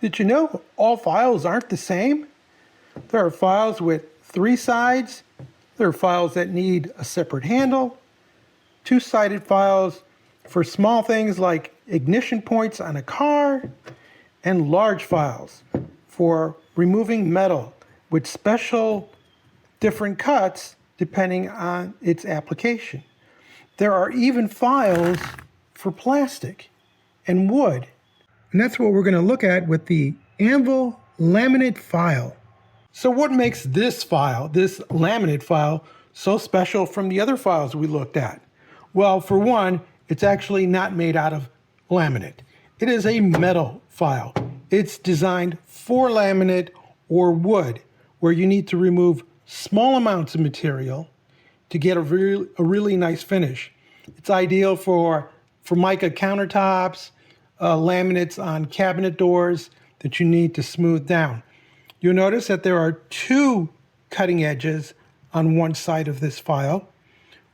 Did you know all files aren't the same? There are files with 3 sides. There are files that need a separate handle. 2-sided files for small things like ignition points on a car. And large files for removing metal with special different cuts depending on its application. There are even files for plastic and wood. And that's what we're going to look at with the ANVIL laminate file. So what makes this file, this laminate file, so special from the other files we looked at? Well, for one, it's actually not made out of laminate. It is a metal file. It's designed for laminate or wood, where you need to remove small amounts of material to get a really nice finish. It's ideal for Formica countertops, laminates on cabinet doors that you need to smooth down. You'll notice that there are 2 cutting edges on one side of this file,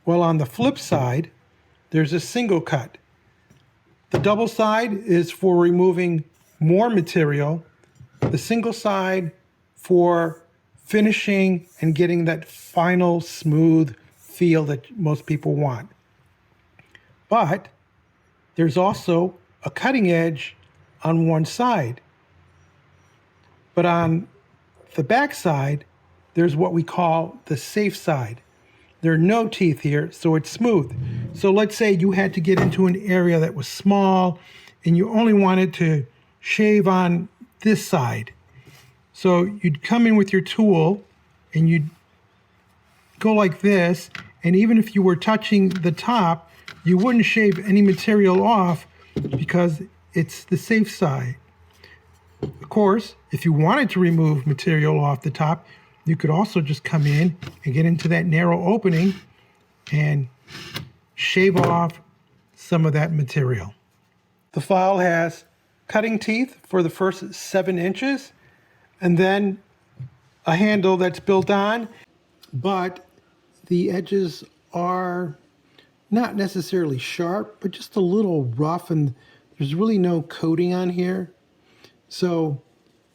while on the flip side, there's a single cut. The double side is for removing more material, the single side for finishing and getting that final smooth feel that most people want. But there's also a cutting edge on one side. But on the back side, there's what we call the safe side. There are no teeth here, so it's smooth. So let's say you had to get into an area that was small and you only wanted to shave on this side. So you'd come in with your tool and you'd go like this, and even if you were touching the top, you wouldn't shave any material off because it's the safe side. Of course, if you wanted to remove material off the top, you could also just come in and get into that narrow opening and shave off some of that material. The file has cutting teeth for the first 7 inches and then a handle that's built on, but the edges are not necessarily sharp, but just a little rough, and there's really no coating on here. So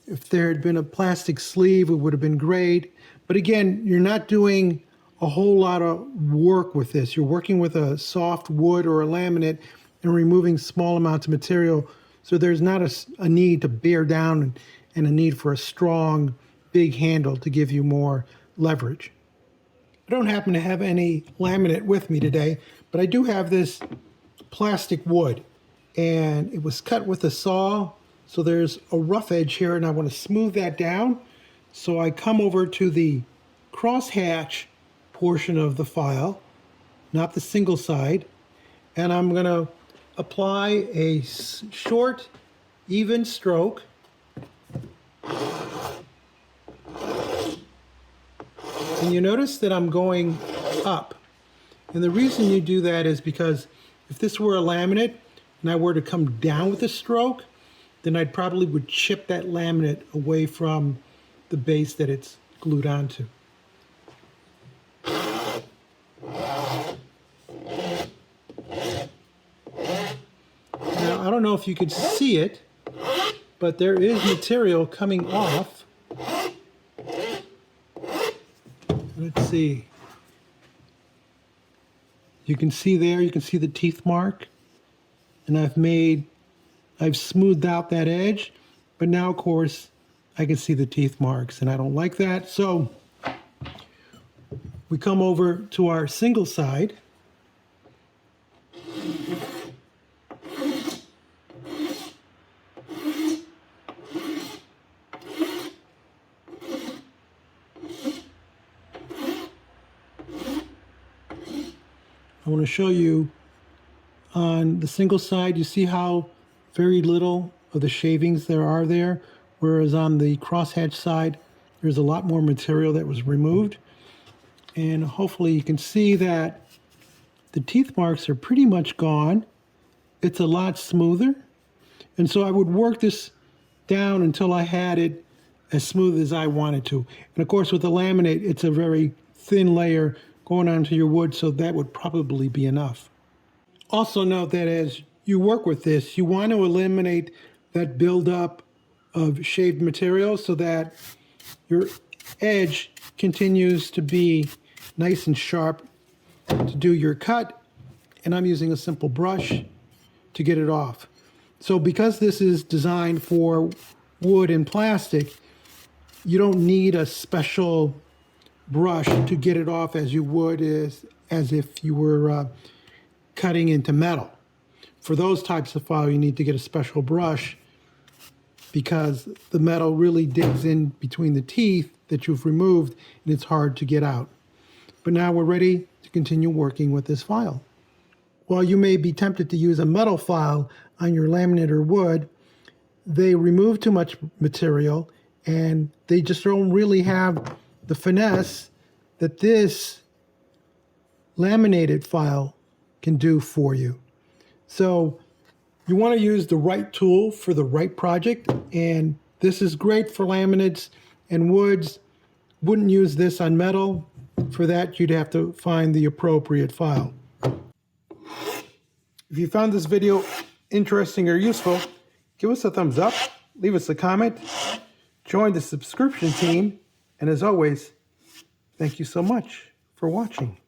if there had been a plastic sleeve, it would have been great. But again, you're not doing a whole lot of work with this. You're working with a soft wood or a laminate and removing small amounts of material. So there's not a need to bear down and a need for a strong, big handle to give you more leverage. I don't happen to have any laminate with me today, but I do have this plastic wood, and it was cut with a saw. So there's a rough edge here, and I want to smooth that down. So I come over to the crosshatch portion of the file, not the single side, and I'm going to apply a short, even stroke. And you notice that I'm going up. And the reason you do that is because if this were a laminate and I were to come down with a stroke, then I probably would chip that laminate away from the base that it's glued onto. Now, I don't know if you could see it, but there is material coming off. Let's see. You can see there, you can see the teeth mark. And I've smoothed out that edge, but now of course I can see the teeth marks and I don't like that. So we come over to our single side. I want to show you on the single side, you see how very little of the shavings there are there, whereas on the crosshatch side, there's a lot more material that was removed. And hopefully you can see that the teeth marks are pretty much gone. It's a lot smoother. And so I would work this down until I had it as smooth as I wanted to. And of course with the laminate, it's a very thin layer going onto your wood, so that would probably be enough. Also note that as you work with this, you want to eliminate that buildup of shaved material so that your edge continues to be nice and sharp to do your cut. And I'm using a simple brush to get it off. So because this is designed for wood and plastic, you don't need a special brush to get it off as you would as if you were cutting into metal. For those types of file, you need to get a special brush because the metal really digs in between the teeth that you've removed and it's hard to get out. But now we're ready to continue working with this file. While you may be tempted to use a metal file on your laminate or wood, they remove too much material and they just don't really have the finesse that this laminated file can do for you. So you want to use the right tool for the right project, and this is great for laminates and woods. Wouldn't use this on metal. For that, you'd have to find the appropriate file. If you found this video interesting or useful, give us a thumbs up, leave us a comment, join the subscription team, and as always, thank you so much for watching.